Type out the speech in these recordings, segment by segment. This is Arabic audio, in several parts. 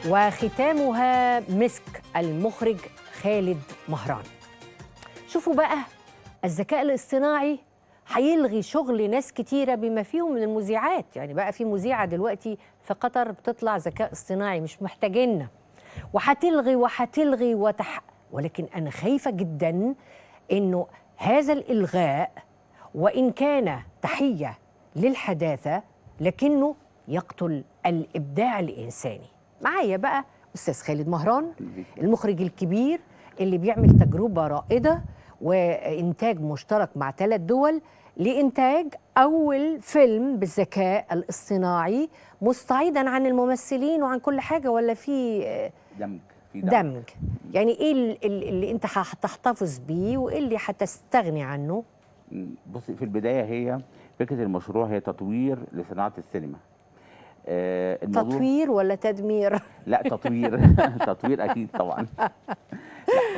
وختامها مسك المخرج خالد مهران. شوفوا بقى، الذكاء الاصطناعي هيلغي شغل ناس كتيرة بما فيهم من المذيعات. يعني بقى في مذيعة دلوقتي في قطر بتطلع ذكاء اصطناعي، مش محتاجيننا، وهتلغي ولكن أنا خايفة جدا إنه هذا الإلغاء وإن كان تحية للحداثة لكنه يقتل الإبداع الإنساني. معايا بقى أستاذ خالد مهران، المخرج الكبير اللي بيعمل تجربة رائدة وإنتاج مشترك مع 3 دول لإنتاج أول فيلم بالذكاء الاصطناعي، مستعيدا عن الممثلين وعن كل حاجة، ولا في دمج؟ يعني إيه اللي أنت هتحتفظ بيه وإيه اللي هتستغني عنه؟ بصي، في البداية هي فكرة المشروع هي تطوير لصناعة السينما. تطوير ولا تدمير؟ لا، تطوير. تطوير أكيد طبعا. لا،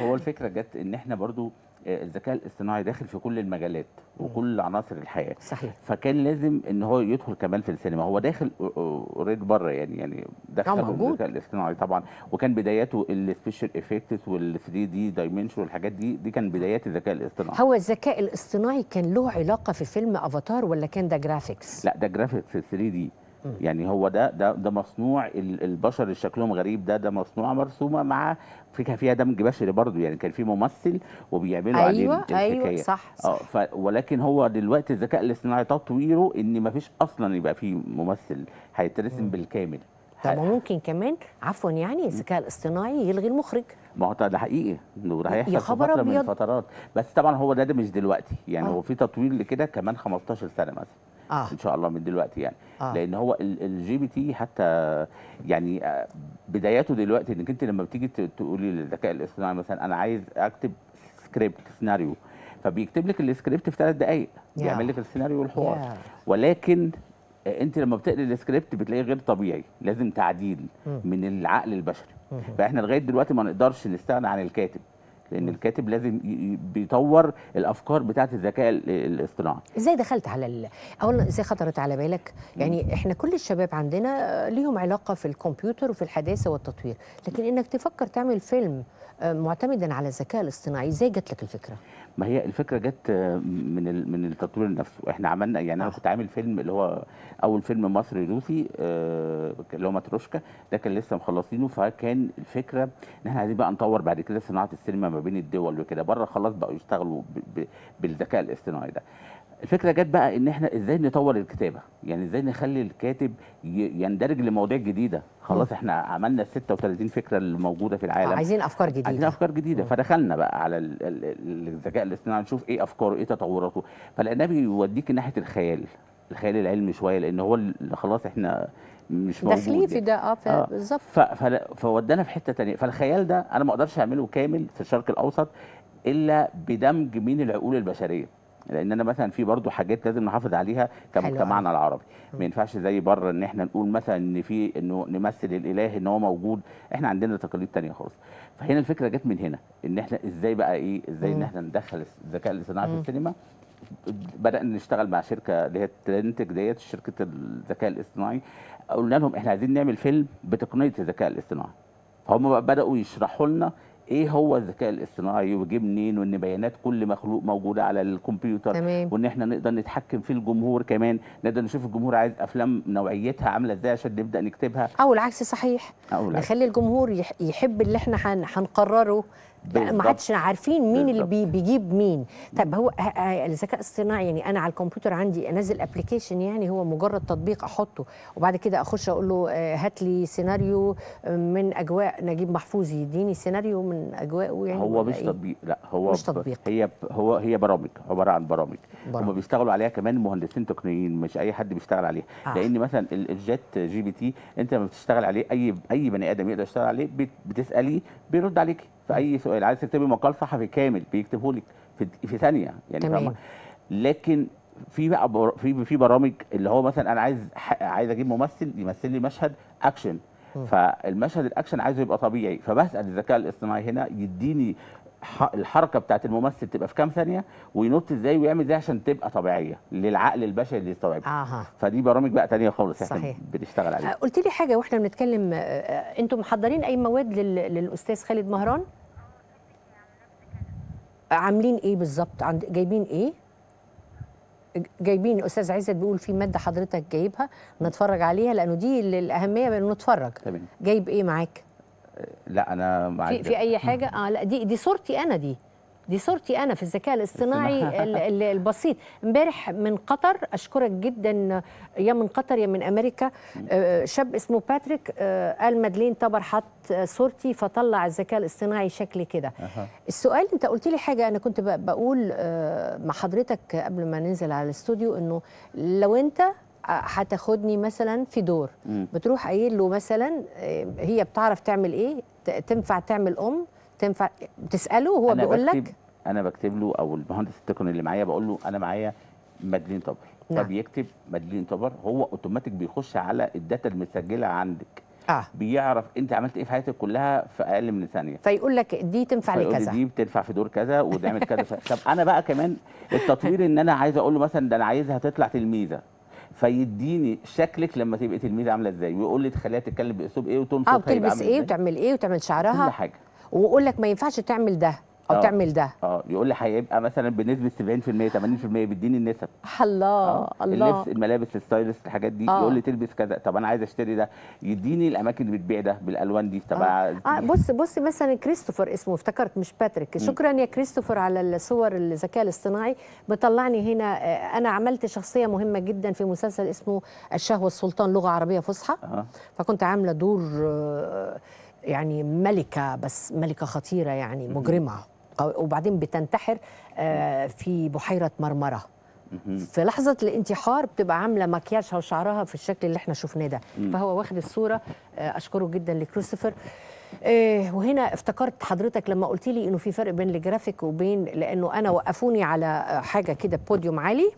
هو الفكرة جت إن إحنا برضو الذكاء الاصطناعي داخل في كل المجالات وكل عناصر الحياة. صحيح. فكان لازم ان هو يدخل كمان في السينما. هو داخل اوريدي بره، يعني دخل الذكاء الاصطناعي طبعا، وكان بداياته السبيشال افكتس وال 3 دي دايمنشن والحاجات دي كان بدايات الذكاء الاصطناعي. هو الذكاء الاصطناعي كان له علاقة في فيلم افاتار ولا كان ده جرافيكس؟ لا، ده جرافيكس 3 دي. يعني هو ده مصنوع البشر اللي شكلهم غريب، ده مصنوعه مرسومه مع فيها دمج بشري برضو. يعني كان في ممثل وبيعملوا عليه الحكايه. ايوه صح. ولكن هو دلوقتي الذكاء الاصطناعي تطويره ان ما فيش اصلا يبقى فيه ممثل، هيترسم بالكامل. طب ممكن كمان عفوا يعني الذكاء الاصطناعي يلغي المخرج؟ ما هو ده حقيقي، ده هيحصل في فتره من الفترات، بس طبعا هو ده مش دلوقتي. يعني هو في تطوير لكده كمان 15 سنه مثلا. ان شاء الله من دلوقتي يعني. لان هو الجي بي تي حتى يعني بداياته دلوقتي انك انت لما بتيجي تقولي للذكاء الاصطناعي مثلا انا عايز اكتب سكريبت سيناريو، فبيكتب لك السكريبت في 3 دقائق، بيعمل لك السيناريو والحوار. ولكن انت لما بتقري السكريبت بتلاقيه غير طبيعي، لازم تعديل من العقل البشري. فاحنا لغايه دلوقتي ما نقدرش نستغنى عن الكاتب، لان الكاتب لازم بيطور الافكار بتاعه الذكاء الاصطناعي. ازاي دخلت على اولا ازاي خطرت على بالك؟ يعني احنا كل الشباب عندنا ليهم علاقه في الكمبيوتر وفي الحداثه والتطوير، لكن انك تفكر تعمل فيلم معتمدا على الذكاء الاصطناعي، ازاي جات لك الفكره؟ ما هي الفكره جت من التطوير نفسه. احنا عملنا يعني انا كنت عامل فيلم اللي هو اول فيلم مصري روسي اللي هو ماتروشكا، ده كان لسه مخلصينه. فكان الفكره ان احنا عايزين بقى نطور بعد كده صناعه السينما ما بين الدول وكده. بره خلاص بقوا يشتغلوا بالذكاء الاصطناعي ده. الفكره جت بقى ان احنا ازاي نطور الكتابه، يعني ازاي نخلي الكاتب يندرج لمواضيع جديده. خلاص احنا عملنا 36 فكره اللي موجوده في العالم، عايزين افكار جديده. عايزين افكار جديده. فدخلنا بقى على الذكاء الاصطناعي نشوف ايه افكاره، ايه تطوراته. فلقيناه بيوديك ناحيه الخيال العلمي شويه، لان هو اللي خلاص احنا مش موجود داخلين في ده. بالظبط. فودانا في حته ثانيه. فالخيال ده انا ما اقدرش اعمله كامل في الشرق الاوسط الا بدمج من العقول البشريه، لان انا مثلا في برضه حاجات لازم نحافظ عليها كمجتمعنا العربي. ما ينفعش زي بره ان احنا نقول مثلا انه نمثل الاله ان هو موجود. احنا عندنا تقاليد ثانيه خالص. فهنا الفكره جت من هنا، ان احنا ازاي ان احنا ندخل الذكاء الاصطناعي في السينما. بدانا نشتغل مع شركه اللي هي ترينتك شركه الذكاء الاصطناعي. قلنا لهم احنا عايزين نعمل فيلم بتقنيه الذكاء الاصطناعي. فهم بقى بداوا يشرحوا لنا ايه هو الذكاء الاصطناعي وجه منين، وان بيانات كل مخلوق موجوده على الكمبيوتر. تمام. وان احنا نقدر نتحكم في الجمهور كمان، نقدر نشوف الجمهور عايز افلام نوعيتها عامله ازاي عشان نبدا نكتبها، او العكس صحيح. نخلي الجمهور يحب اللي احنا هنقرره. ما عادش عارفين مين اللي بيجيب مين. طب هو الذكاء الاصطناعي يعني انا على الكمبيوتر عندي انزل ابلكيشن، يعني هو مجرد تطبيق احطه وبعد كده اخش اقول له هات لي سيناريو من اجواء نجيب محفوظ، يديني سيناريو من اجواءه. يعني هو مش تطبيق، لا هو مش تطبيق. هي برامج، عباره عن برامج. هم بيشتغلوا عليها كمان مهندسين تقنيين، مش اي حد بيشتغل عليها. لان مثلا الجات جي بي تي انت لما بتشتغل عليه اي بني ادم يقدر يشتغل عليه. بتساليه بيرد عليك في اي سؤال. عايز تكتبي مقال صحفي كامل بيكتبه لك في ثانيه يعني. تمام. لكن في بقى في برامج اللي هو مثلا انا عايز اجيب ممثل يمثل لي مشهد اكشن. فالمشهد الاكشن عايزه يبقى طبيعي، فبسال الذكاء الاصطناعي هنا يديني الحركه بتاعت الممثل تبقى في كام ثانيه، وينط ازاي ويعمل ازاي عشان تبقى طبيعيه للعقل البشري اللي يستوعبها. فدي برامج بقى تانية خالص احنا صحيح. بنشتغل عليها. قلت لي حاجه واحنا بنتكلم، انتم محضرين اي مواد للاستاذ خالد مهران؟ عاملين ايه بالظبط؟ جايبين ايه؟ جايبين استاذ عزت بيقول في ماده حضرتك جايبها نتفرج عليها، لانه دي الاهميه بانه نتفرج. تمام. جايب ايه معاك؟ لا انا معاك في اي حاجه. لا دي صورتي انا، دي صورتي انا في الذكاء الاصطناعي البسيط. امبارح من قطر، اشكرك جدا، يا من قطر يا من امريكا، شاب اسمه باتريك قال مادلين طبر حط صورتي فطلع الذكاء الاصطناعي شكلي كده. السؤال، انت قلت لي حاجه انا كنت بقول مع حضرتك قبل ما ننزل على الاستوديو، انه لو انت هتاخدني مثلا في دور، بتروح قايل له مثلا هي بتعرف تعمل ايه، تنفع تعمل تنفع تساله وهو بيقول لك؟ انا بكتب له، او المهندس التقني اللي معايا بقول له انا معايا مادلين طبر، فبيكتب مادلين طبر، هو اوتوماتيك بيخش على الداتا المسجله عندك، بيعرف انت عملت ايه في حياتك كلها في اقل من ثانيه، فيقول لك دي تنفع لكذا، دي بتنفع في دور كذا ونعمل كذا. طب انا بقى كمان التطوير ان انا عايز اقول له مثلا ده انا عايزها تطلع تلميذه، فيديني شكلك لما تبقي تلميذه عامله ازاي، ويقول لي تخليها تتكلم باسلوب ايه وتون صوتها وتلبس ايه وتعمل ايه وتعمل شعرها كل حاجه، ويقول لك ما ينفعش تعمل ده او تعمل ده. يقول لي هيبقى مثلا بنسبه 70% 80%، بيديني النسب. الله الله. اللبس، الملابس، الستايلست، الحاجات دي يقول لي تلبس كذا، طب انا عايز اشتري ده، يديني الاماكن اللي بتبيع ده بالالوان دي تبع. بص مثلا كريستوفر اسمه، افتكرت مش باتريك. شكرا يا كريستوفر على الصور الذكاء الاصطناعي، بطلعني هنا. انا عملت شخصيه مهمه جدا في مسلسل اسمه الشهوه السلطان لغه عربيه فصحى، فكنت عامله دور يعني ملكه، بس ملكه خطيره يعني مجرمه، وبعدين بتنتحر في بحيرة مرمرة. في لحظة الانتحار بتبقى عاملة مكياجها وشعرها في الشكل اللي احنا شفناه ده. فهو واخد الصورة. أشكره جدا لكريستوفر. وهنا افتكرت حضرتك لما قلت لي انه في فرق بين الجرافيك وبين، لانه انا وقفوني على حاجه كده بوديوم عالي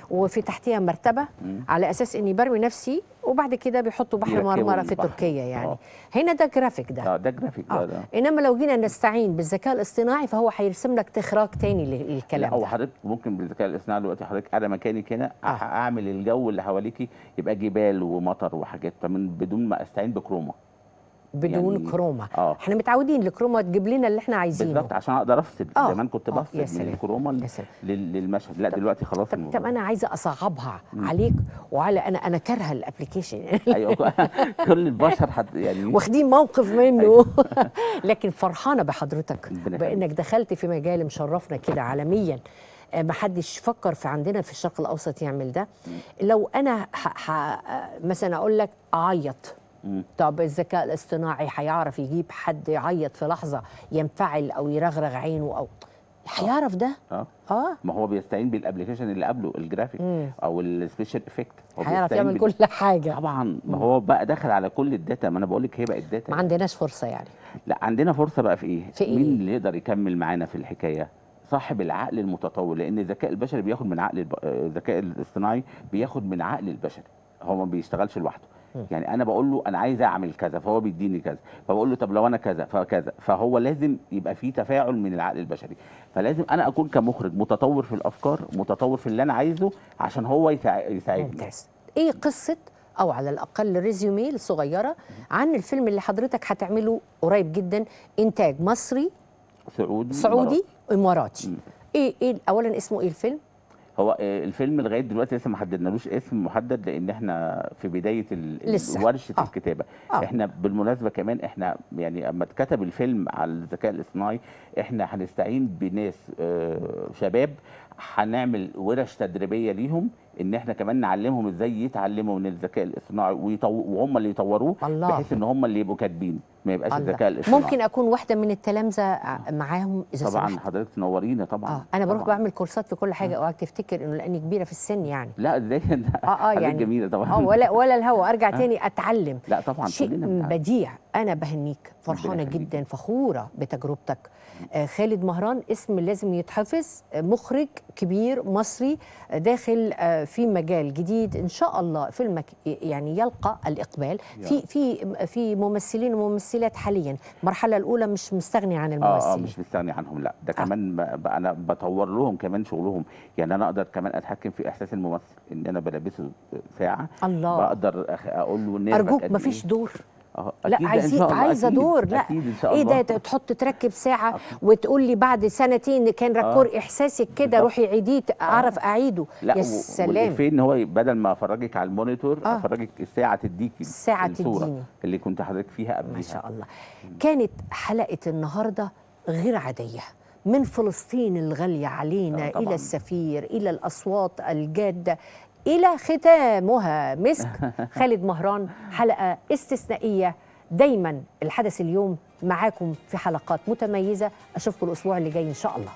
وفي تحتها مرتبه على اساس اني برمي نفسي، وبعد كده بيحطوا بحر مرمره في تركيا يعني. هنا ده جرافيك ده. ده جرافيك ده. انما لو جينا نستعين بالذكاء الاصطناعي فهو هيرسم لك تخراج تاني للكلام. او حضرتك ممكن بالذكاء الاصطناعي دلوقتي حضرتك انا مكانك هنا اعمل الجو اللي حواليكي يبقى جبال ومطر وحاجات بدون ما استعين بكروما. بدون يعني كروما. احنا متعودين الكروما تجيب لنا اللي احنا عايزينه بالظبط، عشان اقدر افصل. زمان كنت بفصل من الكروما للمشهد. لا دلوقتي خلاص. طب انا عايزه اصعبها عليك وعلى انا كارهه الابلكيشن. ايوه كل البشر يعني واخدين موقف منه. لكن فرحانه بحضرتك بانك دخلت في مجال مشرفنا كده عالميا. ما حدش فكر في عندنا في الشرق الاوسط يعمل ده. لو انا مثلا اقول لك اعيط، طب الذكاء الاصطناعي هيعرف يجيب حد يعيط في لحظه، ينفعل او يرغرغ عينه او هيعرف ده؟ ما هو بيستعين بالابلكيشن اللي قبله الجرافيك او السبيشال افكت، هيعرف يعمل كل حاجه طبعا. ما هو بقى دخل على كل الداتا، ما انا بقول لك هي بقت داتا. ما عندناش فرصه يعني. لا عندنا فرصه بقى في ايه؟ في إيه؟ مين اللي يقدر يكمل معانا في الحكايه؟ صاحب العقل المتطور، لان الذكاء البشري بياخد من عقل الذكاء الاصطناعي بياخد من عقل البشري، هو ما بيشتغلش لوحده. يعني انا بقول له انا عايز اعمل كذا فهو بيديني كذا، فبقول له طب لو انا كذا فكذا، فهو لازم يبقى في تفاعل من العقل البشري. فلازم انا اكون كمخرج متطور في الافكار، متطور في اللي انا عايزه عشان هو يساعدني. ممتاز. ايه قصه او على الاقل ريزيومي صغيره عن الفيلم اللي حضرتك هتعمله قريب جدا، انتاج مصري سعودي اماراتي؟ ايه اولا اسمه ايه الفيلم؟ هو الفيلم لغايه دلوقتي لسه ما حددنالوش اسم محدد، لان احنا في بدايه ورشه الكتابه. احنا بالمناسبه كمان احنا يعني اما اتكتب الفيلم على الذكاء الاصطناعي احنا هنستعين بناس شباب، هنعمل ورش تدريبيه ليهم ان احنا كمان نعلمهم ازاي يتعلموا من الذكاء الاصطناعي وهم اللي يطوروه، بحيث ان هم اللي يبقوا كاتبين، ما يبقاش الذكاء الاصطناعي. ممكن اكون واحده من التلامذه معاهم اذا طبعا سمحت؟ حضرتك تنورينا طبعا. انا بروح بعمل كورسات في كل حاجه، اوعك تفتكر انه لاني كبيره في السن يعني. لا ازاي يعني جميله طبعا. ولا الهوا ارجع تاني اتعلم. لا طبعا شيء بديع أنا بهنيك، فرحانة جدا، فخورة بتجربتك. خالد مهران اسم لازم يتحفظ، مخرج كبير مصري داخل في مجال جديد إن شاء الله يعني يلقى الإقبال في ممثلين وممثلات حاليا. المرحلة الأولى مش مستغني عن الممثلين. مش مستغني عنهم، لا ده كمان أنا بطور لهم كمان شغلهم. يعني أنا أقدر كمان أتحكم في إحساس الممثل، إن أنا بلبسه ساعة الله، بقدر أقول له نرفز أرجوك مفيش دور. لا عايزه أكيد دور. لا أكيد إن شاء الله. ايه ده تحط تركب ساعه وتقول لي بعد سنتين كان ركور احساسك كده روحي عيديه اعرف اعيده. لا يا سلام. فين هو بدل ما افرجك على المونيتور افرجك الساعه تديكي الساعه الصوره تديني اللي كنت حضرتك فيها قبلها. ما شاء الله. كانت حلقه النهارده غير عاديه، من فلسطين الغاليه علينا الى السفير الى الاصوات الجاده إلى ختامها مسك. خالد مهران، حلقة استثنائية. دايما الحدث اليوم معاكم في حلقات متميزة. أشوفكم الأسبوع اللي جاي إن شاء الله.